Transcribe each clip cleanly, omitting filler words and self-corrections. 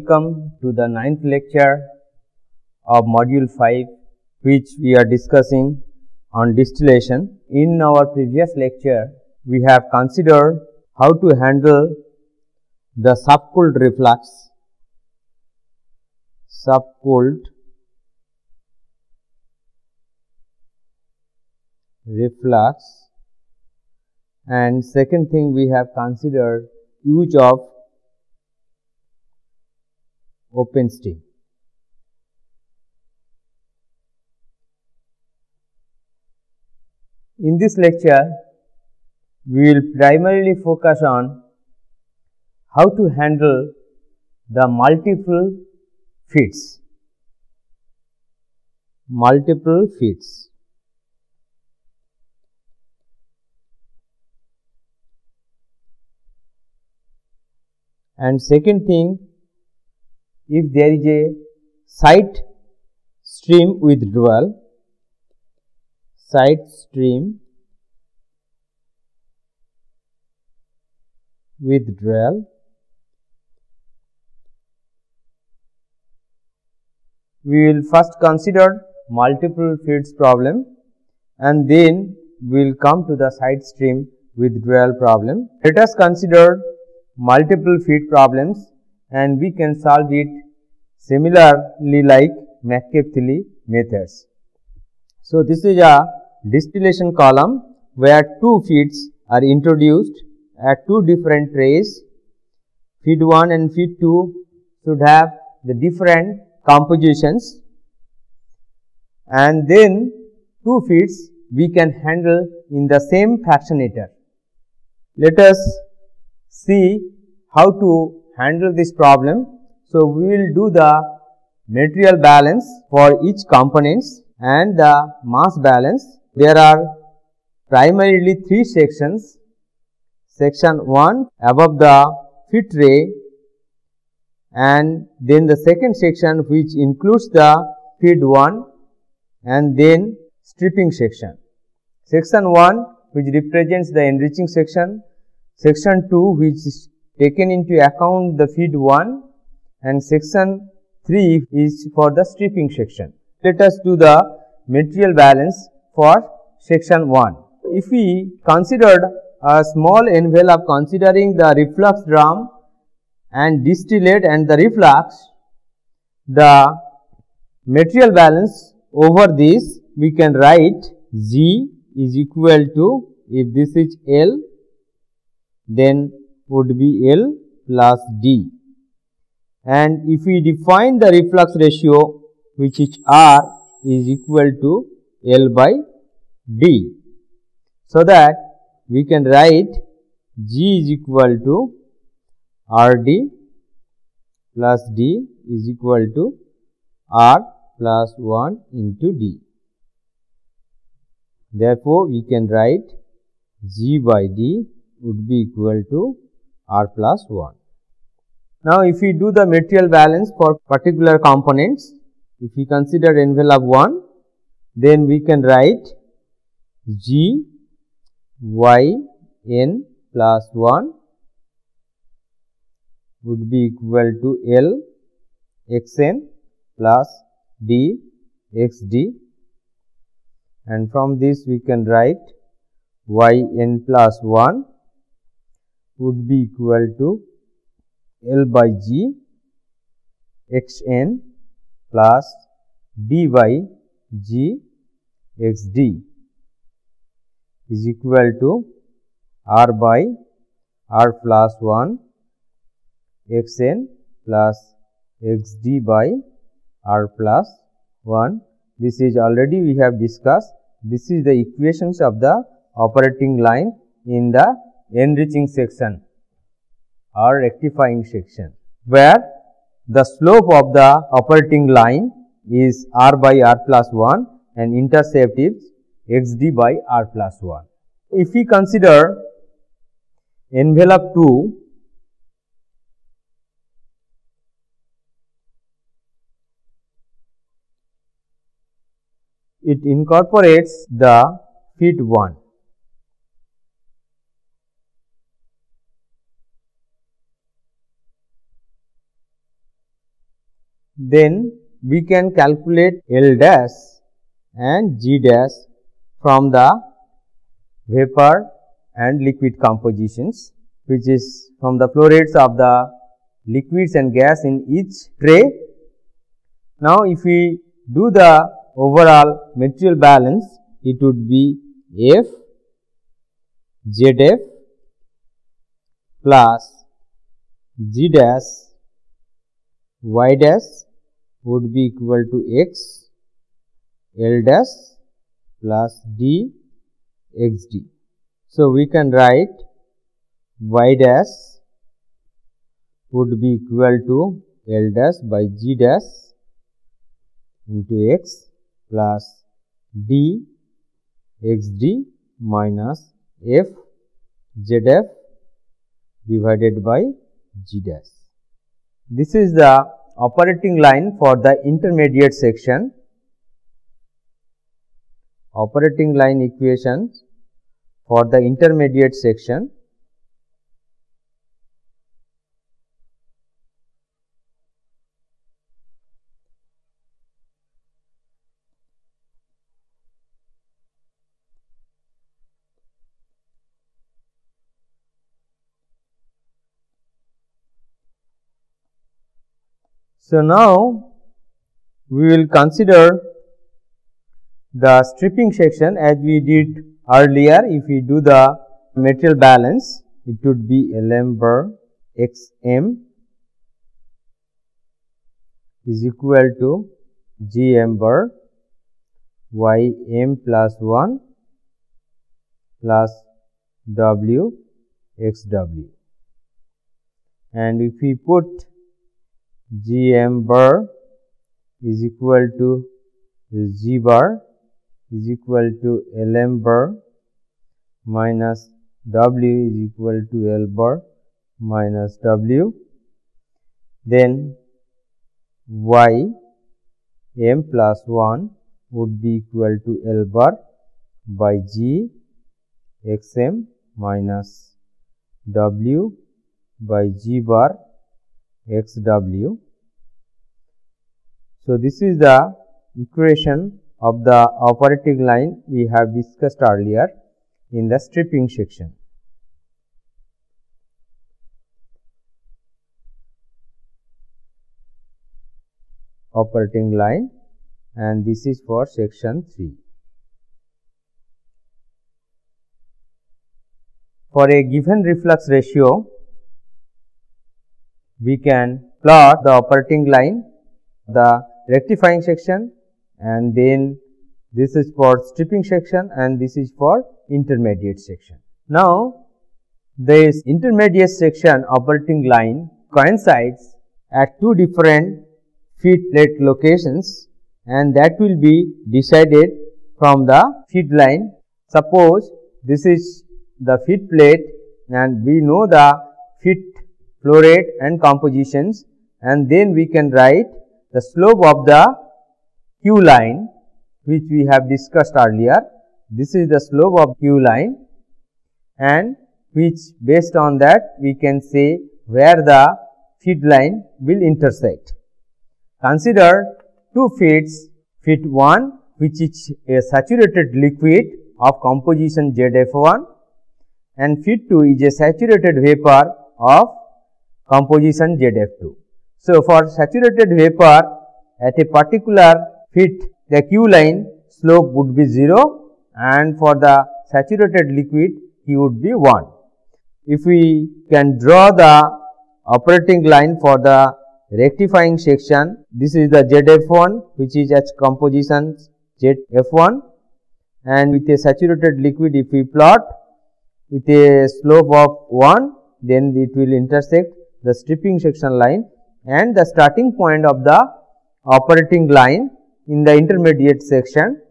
welcome to the 9th lecture of module 5, which we are discussing on distillation. In our previous lecture, we have considered how to handle the subcooled reflux, and second thing we have considered use of open steam. In this lecture, we will primarily focus on how to handle the multiple feeds. And second thing, if there is a side stream withdrawal, we will first consider multiple feeds problem and then we will come to the side stream withdrawal problem. Let us consider multiple feed problems and we can solve it similarly like McCabe-Thiele methods. So, this is a distillation column where two feeds are introduced at two different trays. Feed 1 and feed 2 should have the different compositions, and then two feeds we can handle in the same fractionator. Let us see how to handle this problem. So, we will do the material balance for each components and the mass balance. There are primarily three sections. Section 1 above the feed tray, and then the second section which includes the feed 1 and then stripping section. Section 1 which represents the enriching section, section 2 which is taken into account the feed 1, and section 3 is for the stripping section. Let us do the material balance for section 1. If we considered a small envelope considering the reflux drum and distillate and the reflux, the material balance over this we can write G is equal to, if this is L, then would be L plus D, and if we define the reflux ratio which is R is equal to L by D, so that we can write G is equal to RD plus D is equal to R plus 1 into D. Therefore, we can write G by D would be equal to R plus 1. Now, if we do the material balance for particular components, if we consider envelope 1, then we can write G Y N plus 1 would be equal to L X N plus D X D, and from this we can write Y N plus 1 would be equal to L by G X N plus D by G X D is equal to R by R plus 1 X N plus X D by R plus 1. This is already we have discussed. This is the equations of the operating line in the enriching section or rectifying section, where the slope of the operating line is R by R plus 1 and intercept is X D by R plus 1. If we consider envelope 2, it incorporates the feed 1. then we can calculate L dash and G dash from the vapor and liquid compositions, which is from the flow rates of the liquids and gas in each tray. Now, if we do the overall material balance, it would be F ZF plus G dash Y dash would be equal to X L dash plus D X D. So, we can write Y dash would be equal to L dash by G dash into X plus D X D minus F ZF divided by G dash. This is the operating line for the intermediate section. Operating line equation for the intermediate section. So, now we will consider the stripping section as we did earlier. If we do the material balance, it would be Lm bar Xm is equal to Gm bar Ym plus 1 plus W Xw, and if we put Gm bar is equal to G bar is equal to Lm bar minus W is equal to L bar minus W, then Y m plus 1 would be equal to L bar by G Xm minus W by G bar Xw. So, this is the equation of the operating line we have discussed earlier in the stripping section. Operating line, and this is for section 3. For a given reflux ratio, we can plot the operating line, the rectifying section, and then this is for stripping section and this is for intermediate section. Now, this intermediate section operating line coincides at two different feed plate locations, and that will be decided from the feed line. Suppose this is the feed plate and we know the feed flow rate and compositions, and then we can write the slope of the Q line, which we have discussed earlier. This is the slope of Q line, and which based on that we can say where the feed line will intersect. Consider two feeds, feed 1 which is a saturated liquid of composition ZF1 and feed 2 is a saturated vapor of composition ZF2. So, for saturated vapor at a particular feed, the Q line slope would be 0, and for the saturated liquid Q would be 1. If we can draw the operating line for the rectifying section, this is the ZF1 which is as composition ZF1, and with a saturated liquid if we plot with a slope of 1, then it will intersect the stripping section line and the starting point of the operating line in the intermediate section.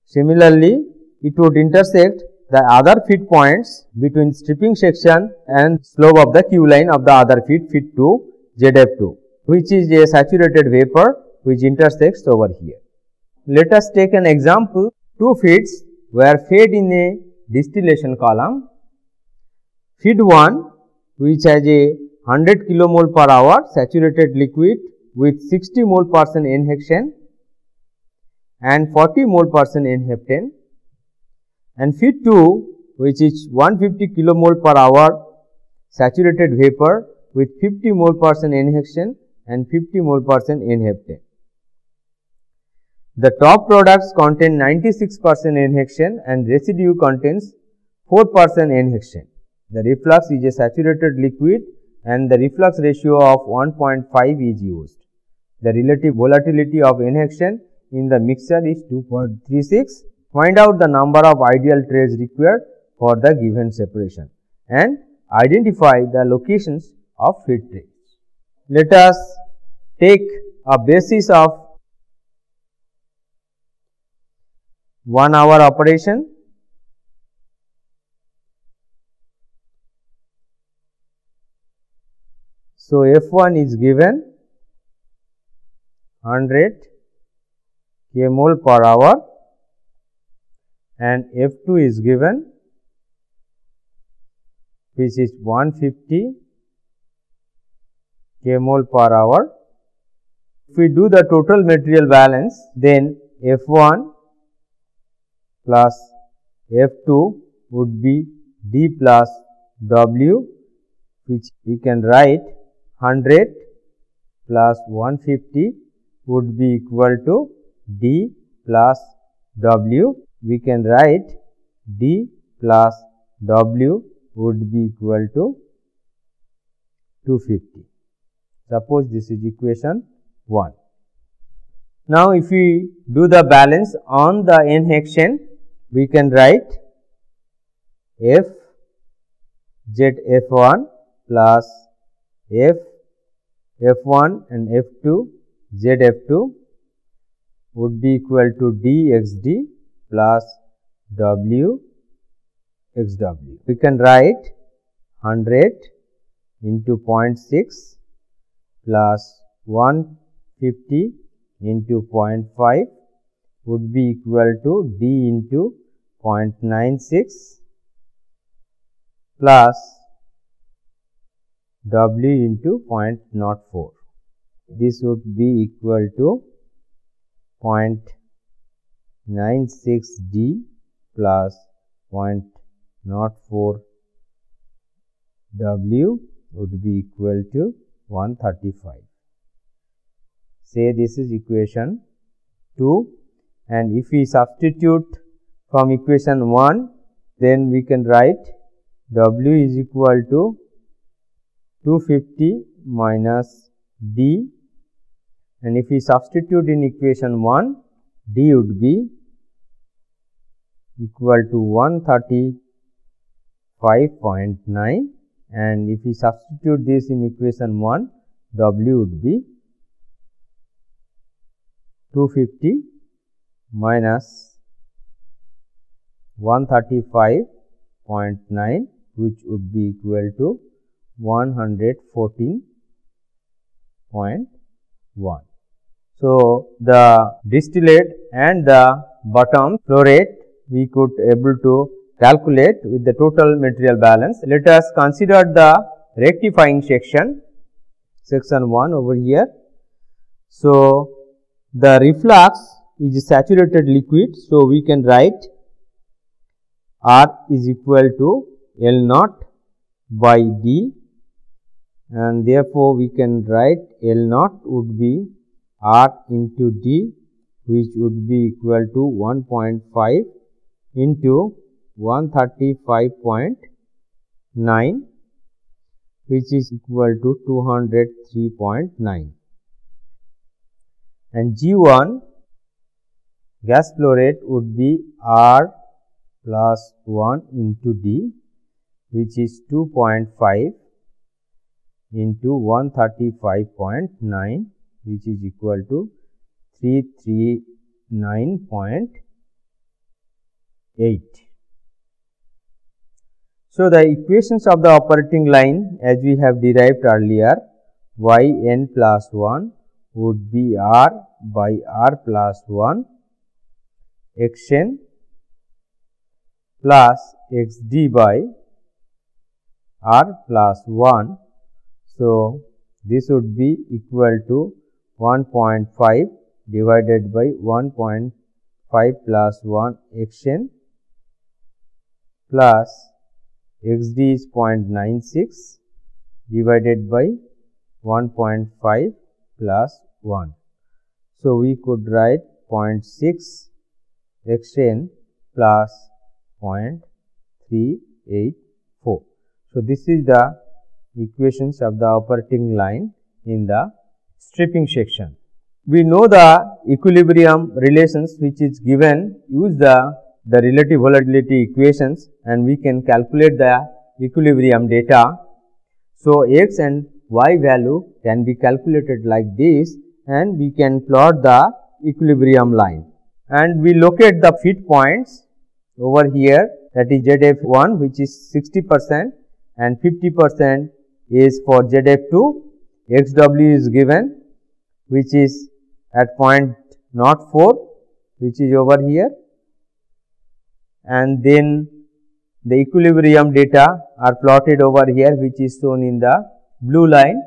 Similarly, it would intersect the other feed points between stripping section and slope of the Q line of the other feed, feed 2 ZF2, which is a saturated vapor which intersects over here. Let us take an example. Two feeds were fed in a distillation column. Feed 1 which has a 100 kilomole per hour saturated liquid with 60 mole % n-hexane and 40 mole % n-heptane, and feed 2 which is 150 kilomole per hour saturated vapor with 50 mole % n-hexane and 50 mole % n-heptane. The top products contain 96% n-hexane and residue contains 4% n-hexane. The reflux is a saturated liquid and the reflux ratio of 1.5 is used. The relative volatility of n-hexane in the mixture is 2.36. Find out the number of ideal trays required for the given separation and identify the locations of feed trays. Let us take a basis of 1 hour operation. So, F1 is given 100 kmol per hour and F2 is given which is 150 kmol per hour. If we do the total material balance, then F1 plus F2 would be D plus W, which we can write 100 plus 150 would be equal to D plus W. We can write D plus W would be equal to 250. Suppose this is equation 1. Now, if we do the balance on the n-hexane, we can write F Z F1 plus F F1 and F2 Z F2 would be equal to D x D plus W x W. We can write 100 into 0.6 plus 150 into 0.5 would be equal to D into 0.96 plus W into 0.04. This would be equal to 0.96 D plus 0.04 W would be equal to 135. Say this is equation 2, and if we substitute from equation 1, then we can write W is equal to 250 minus D, and if we substitute in equation 1, D would be equal to 135.9, and if we substitute this in equation 1, W would be 250 minus 135.9, which would be equal to 114.1. So, the distillate and the bottom flow rate we could able to calculate with the total material balance. Let us consider the rectifying section 1 over here. So, the reflux is a saturated liquid. So, we can write R is equal to L naught by D, and therefore, we can write L naught would be R into D, which would be equal to 1.5 into 135.9, which is equal to 203.9. And G1 gas flow rate would be R plus 1 into D, which is 2.5 into 135.9, which is equal to 339.8. So, the equations of the operating line as we have derived earlier, y n plus 1 would be R by R plus 1 x n plus x d by R plus 1. So, this would be equal to 1.5 divided by 1.5 plus 1 xn plus xd is 0.96 divided by 1.5 plus 1. So, we could write 0.6 xn plus 0.384. So, this is the equations of the operating line in the stripping section. We know the equilibrium relations which is given, use the relative volatility equations and we can calculate the equilibrium data. So, x and y value can be calculated like this and we can plot the equilibrium line. And we locate the feed points over here, that is ZF1 which is 60% and 50% is for ZF2. XW is given which is at 0.04 which is over here, and then the equilibrium data are plotted over here which is shown in the blue line,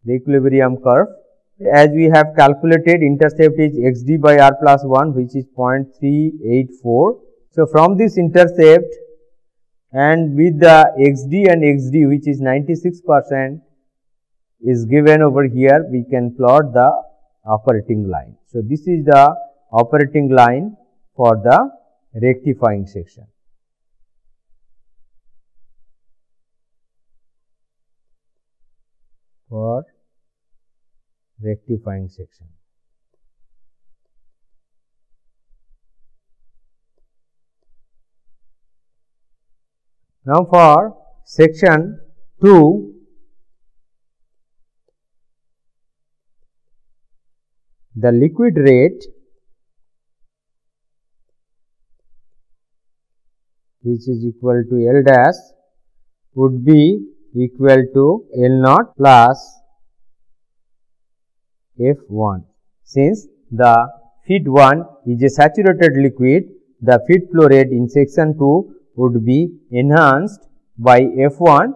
the equilibrium curve. As we have calculated, intercept is xd by r plus 1 which is 0.384. So, from this intercept and with the xd and xd which is 96% is given over here, we can plot the operating line. So, this is the operating line for the rectifying section. For rectifying section. Now, for section 2, the liquid rate which is equal to L dash would be equal to L naught plus F1. Since the feed 1 is a saturated liquid, the feed flow rate in section 2 would be enhanced by F1.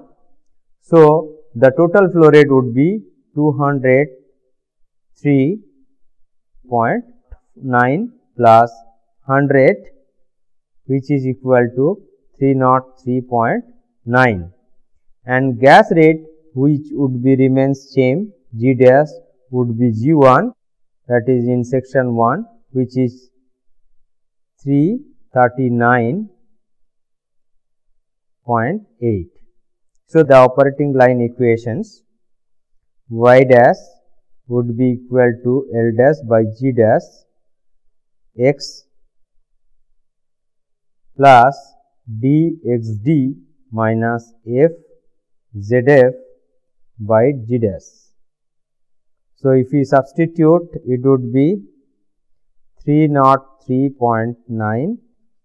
So, the total flow rate would be 203.9 plus 100 which is equal to 303.9, and gas rate which would be remains same, G dash would be G1, that is in section 1 which is 339.8. So, the operating line equations, y dash would be equal to L dash by G dash x plus dxd minus f zf by G dash. So, if we substitute, it would be 303.9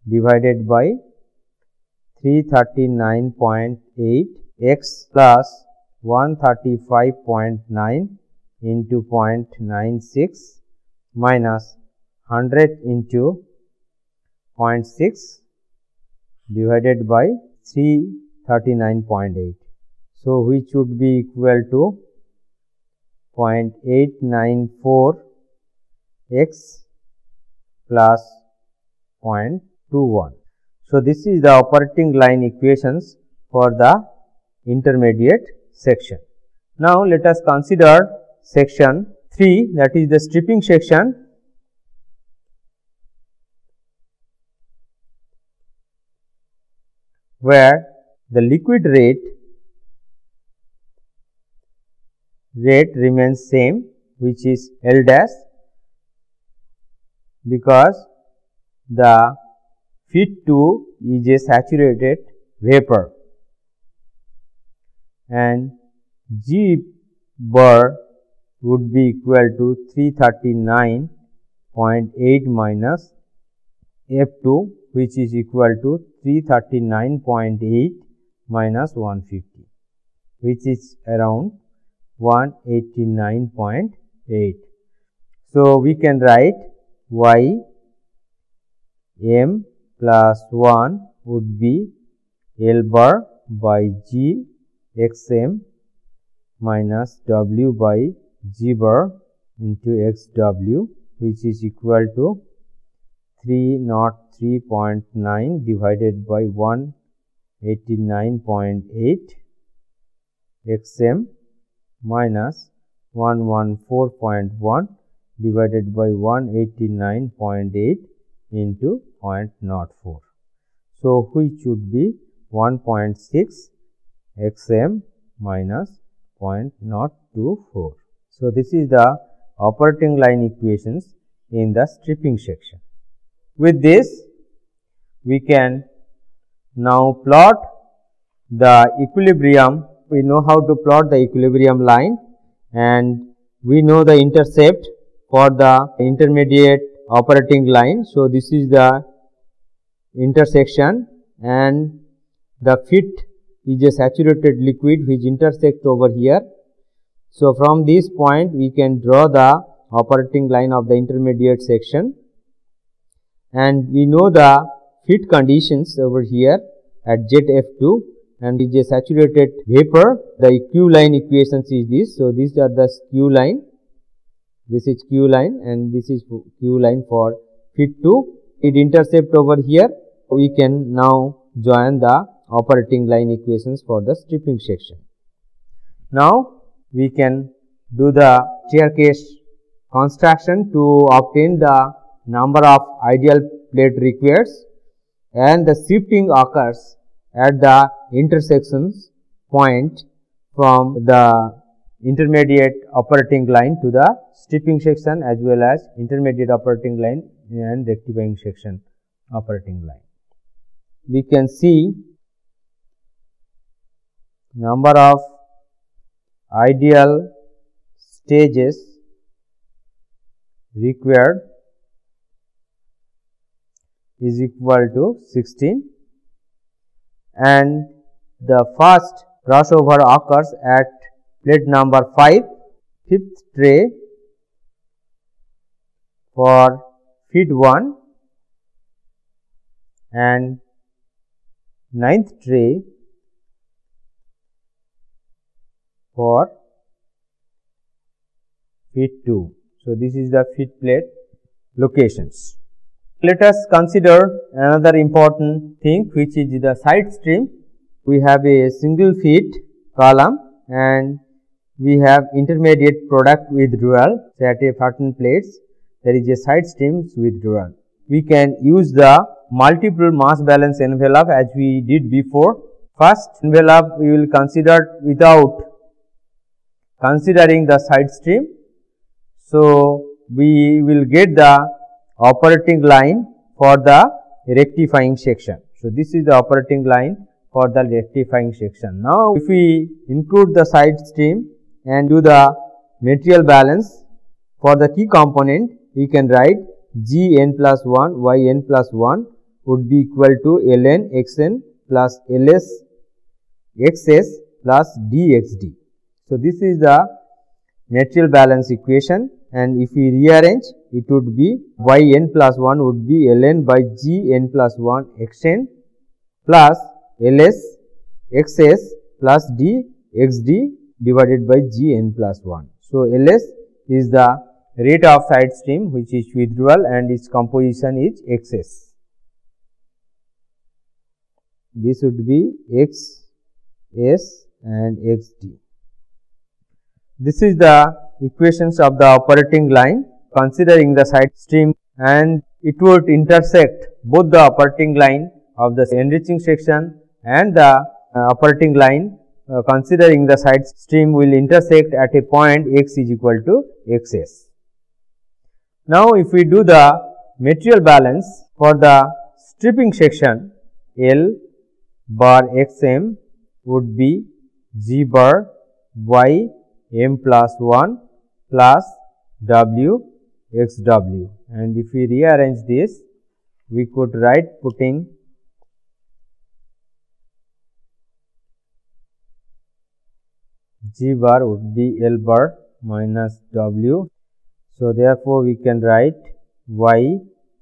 divided by 339.8 x plus 135.9 into 0.96 minus 100 into 0.6 divided by 339.8. So, which would be equal to 0.894 x plus 0.21. So, this is the operating line equations for the intermediate section. Now, let us consider section 3, that is the stripping section. Where the liquid rate remains same, which is L dash, because the feed 2 is a saturated vapor, and G bar would be equal to 339.8 minus F2, which is equal to 339.8 minus 150, which is around 189.8. So, we can write y m plus 1 would be L bar by G x m minus W by G bar into xw, which is equal to 303.9 divided by 189.8 xm minus 114.1 divided by 189.8 into 0.04. So, which should be 1.6 xm minus 0.024. So, this is the operating line equations in the stripping section. With this, we can now plot the equilibrium. We know how to plot the equilibrium line, and we know the intercept for the intermediate operating line. So, this is the intersection, and the fit is a saturated liquid which intersects over here. So, from this point we can draw the operating line of the intermediate section, and we know the fit conditions over here at ZF2, and is a saturated vapor. The Q line equations is this. So, these are the Q line, this is Q line, and this is Q line for fit 2. It intercept over here. We can now join the operating line equations for the stripping section. Now, we can do the staircase construction to obtain the number of ideal plate requires, and the shifting occurs at the intersections point from the intermediate operating line to the stripping section, as well as intermediate operating line and rectifying section operating line. We can see number of ideal stages required is equal to 16, and the first crossover occurs at plate number 5, fifth tray for feed 1, and ninth tray for feed 2. So, this is the feed plate locations. Let us consider another important thing, which is the side stream. We have a single feed column, and we have intermediate product withdrawal. So, at a certain plates there is a side stream withdrawal. We can use the multiple mass balance envelope as we did before. First envelope we will consider without considering the side stream. So, we will get the operating line for the rectifying section. So, this is the operating line for the rectifying section. Now, if we include the side stream and do the material balance for the key component, we can write G n plus 1 y n plus 1 would be equal to ln x n plus ls xs plus dxd. So, this is the material balance equation, and if we rearrange, it would be y n plus 1 would be ln by G n plus 1 x n plus ls xs plus d xd divided by G n plus 1. So, ls is the rate of side stream which is withdrawal, and its composition is xs. This would be xs and xd. This is the equations of the operating line considering the side stream, and it would intersect both the operating line of the enriching section and the operating line considering the side stream will intersect at a point x is equal to xs. Now, if we do the material balance for the stripping section, L bar xm would be G bar y m plus 1 plus w x w, and if we rearrange this, we could write putting G bar would be L bar minus w. So, therefore, we can write y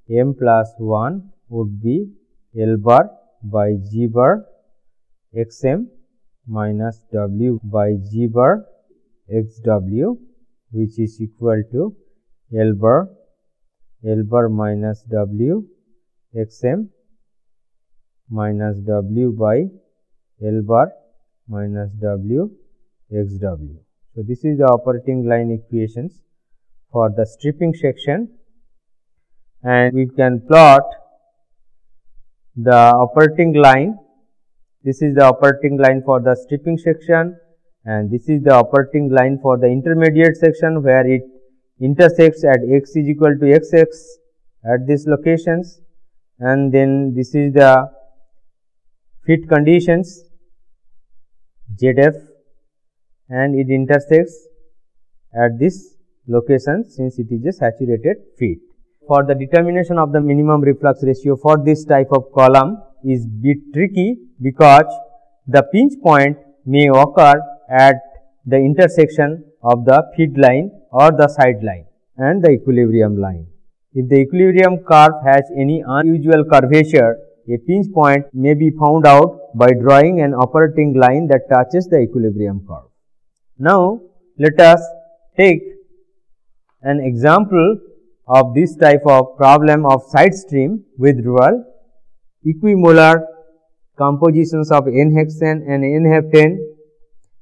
m plus 1 would be L bar by G bar x m minus w by G bar x w, which is equal to L bar minus W xm minus W by L bar minus W xw. So, this is the operating line equations for the stripping section, and we can plot the operating line. This is the operating line for the stripping section, and this is the operating line for the intermediate section where it intersects at x is equal to xx at these locations, and then this is the fit conditions ZF, and it intersects at this location since it is a saturated fit. For the determination of the minimum reflux ratio for this type of column is bit tricky, because the pinch point may occur at the intersection of the feed line or the side line and the equilibrium line. If the equilibrium curve has any unusual curvature, a pinch point may be found out by drawing an operating line that touches the equilibrium curve. Now, let us take an example of this type of problem of side stream withdrawal. Equimolar compositions of N-hexane and N-heptane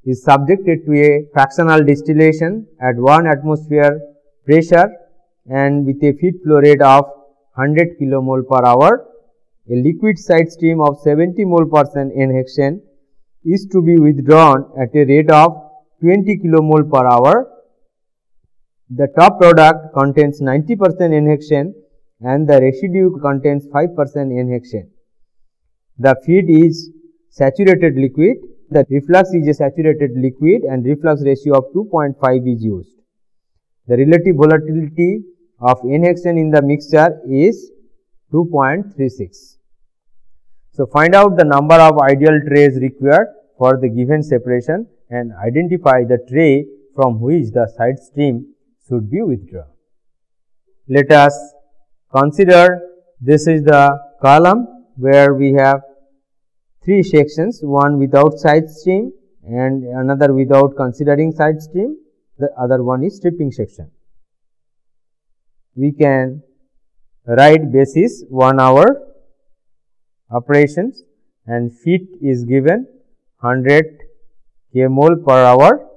is subjected to a fractional distillation at 1 atmosphere pressure and with a feed flow rate of 100 kilomole per hour. A liquid side stream of 70 mole percent N-hexane is to be withdrawn at a rate of 20 kilomole per hour. The top product contains 90% N-hexane and the residue contains 5% N-hexane. The feed is saturated liquid. The reflux is a saturated liquid and reflux ratio of 2.5 is used. The relative volatility of N-hexane in the mixture is 2.36. So, find out the number of ideal trays required for the given separation and identify the tray from which the side stream should be withdrawn. Let us consider this is the column where we have 3 sections, one without side stream and another without considering side stream, the other one is stripping section. We can write basis 1 hour operations and feed is given 100 kmol per hour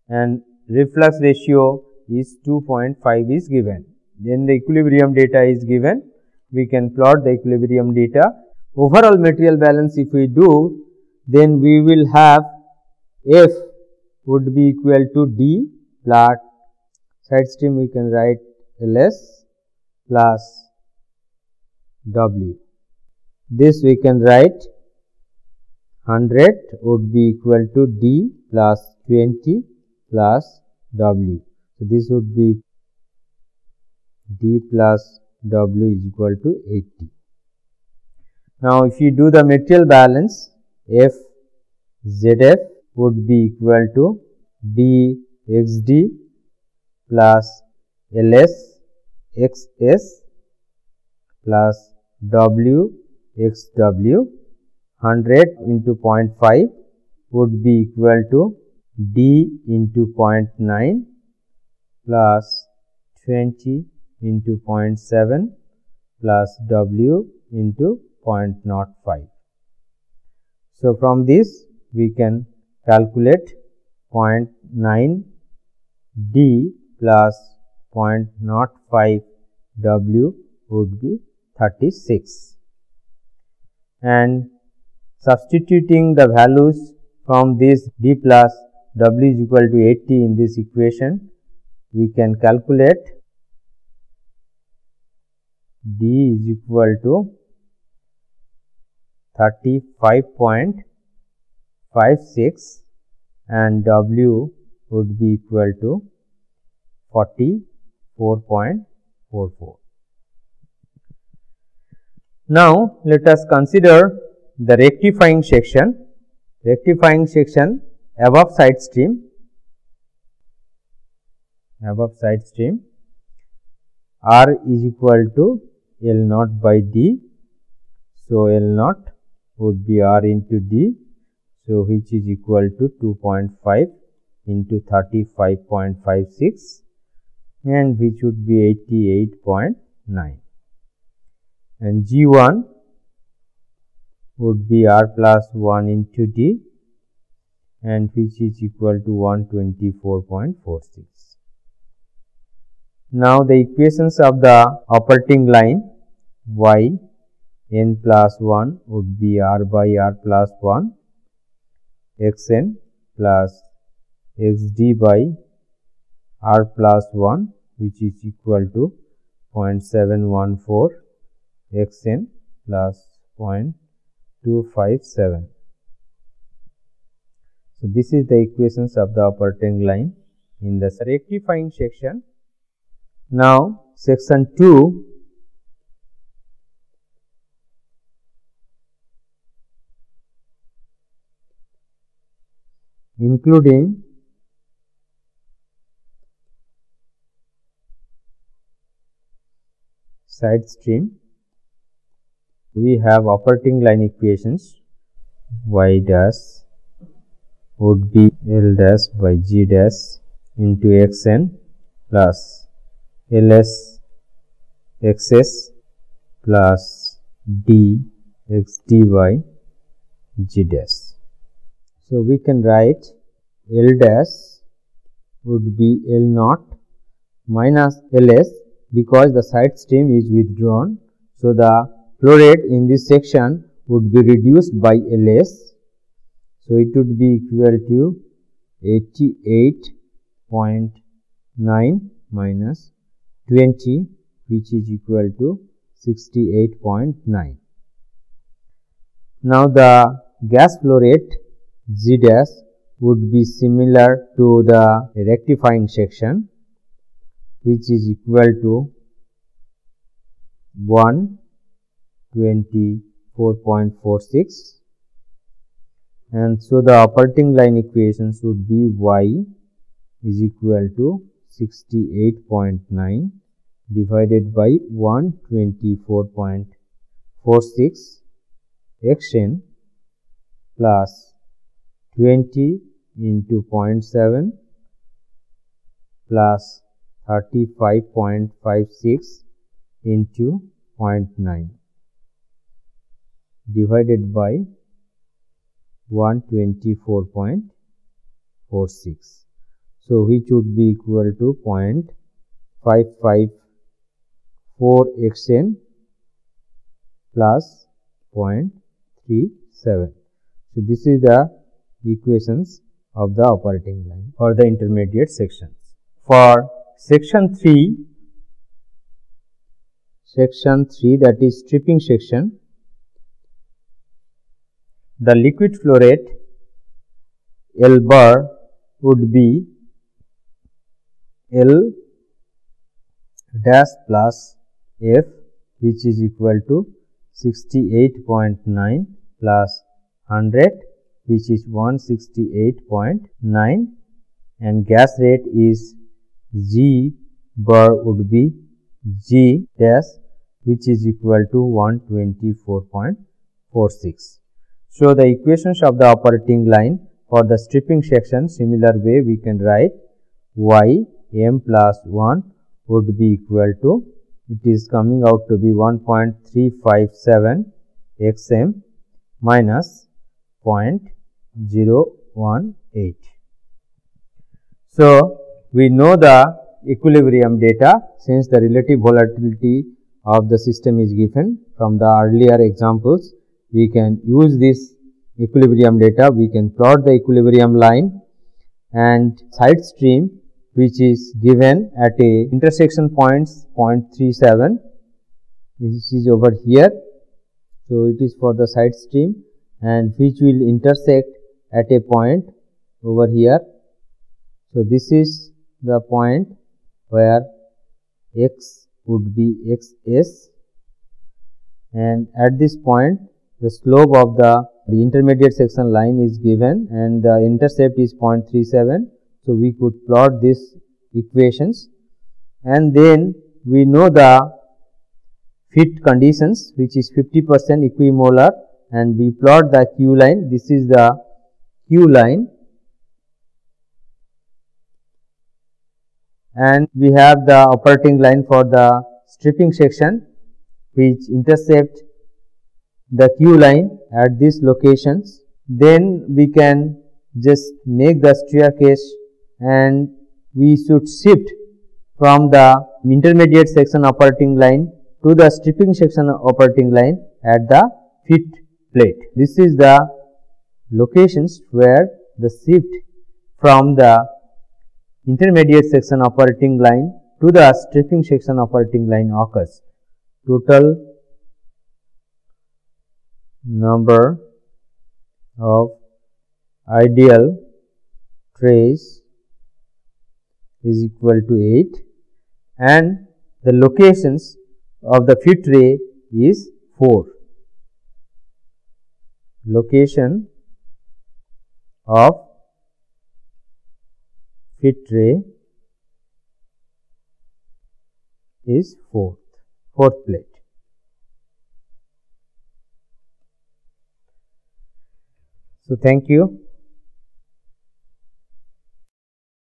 and reflux ratio is 2.5 is given. Then the equilibrium data is given. We can plot the equilibrium data. Overall material balance if we do, then we will have F would be equal to D plot side stream, we can write Ls plus W. This we can write 100 would be equal to D plus 20 plus W. So, this would be D plus W is equal to 80. Now, if you do the material balance, F ZF would be equal to D XD plus LS XS plus W XW. 100 into 0.5 would be equal to D into 0.9 plus 20 into 0.7 plus W into 0.05. So, from this we can calculate 0.9 D plus 0.05 W would be 36, and substituting the values from this D plus W is equal to 80 in this equation, we can calculate D is equal to 35.56 and W would be equal to 44.44. Now, let us consider the rectifying section. Rectifying section above side stream, R is equal to L naught by D. So, L naught would be R into D. So, which is equal to 2.5 into 35.56 and which would be 88.9, and G1 would be R plus 1 into D and which is equal to 124.46. Now, the equations of the operating line y n plus 1 would be R by R plus 1 x n plus x d by R plus 1 which is equal to 0.714 x n plus 0.257. So, this is the equations of the operating line in the rectifying section. Now, section 2 including side stream, we have operating line equations. Y dash would be L dash by G dash into x n plus L s x s plus D x d by G dash. So, we can write L dash would be L naught minus L s because the side stream is withdrawn. So, the flow rate in this section would be reduced by L s. So, it would be equal to 88.9 minus 20 which is equal to 68.9. Now, the gas flow rate G dash would be similar to the rectifying section which is equal to 124.46, and so the operating line equations would be y is equal to 68.9 divided by 124.46 x n plus 20 into 0.7 plus 35.56 into 0.9 divided by 124.46. So, which would be equal to 0.554 x n plus 0.37. So, this is the equations of the operating line for the intermediate sections. For section 3 that is stripping section, the liquid flow rate L bar would be L dash plus F which is equal to 68.9 plus 100 which is 168.9, and gas rate is G bar would be G dash which is equal to 124.46. So, the equations of the operating line for the stripping section, similar way we can write y m plus 1 would be equal to, it is coming out to be 1.357 x m minus 0.018. So, we know the equilibrium data since the relative volatility of the system is given from the earlier examples. We can use this equilibrium data, we can plot the equilibrium line, and side stream which is given at a intersection points 0.37, this is over here. So, it is for the side stream and which will intersect at a point over here. So, this is the point where x would be x s, and at this point the slope of the intermediate section line is given and the intercept is 0.37. So, we could plot these equations, and then we know the fit conditions which is 50% equimolar, and we plot the Q line. This is the Q line and we have the operating line for the stripping section which intercept the Q line at these locations. Then we can just make the staircase and we should shift from the intermediate section operating line to the stripping section operating line at the fit plate. This is the locations where the shift from the intermediate section operating line to the stripping section operating line occurs. Total number of ideal trays is equal to 8 and the locations of the fit tray is 4. Location of fit tray is fourth plate. So, thank you.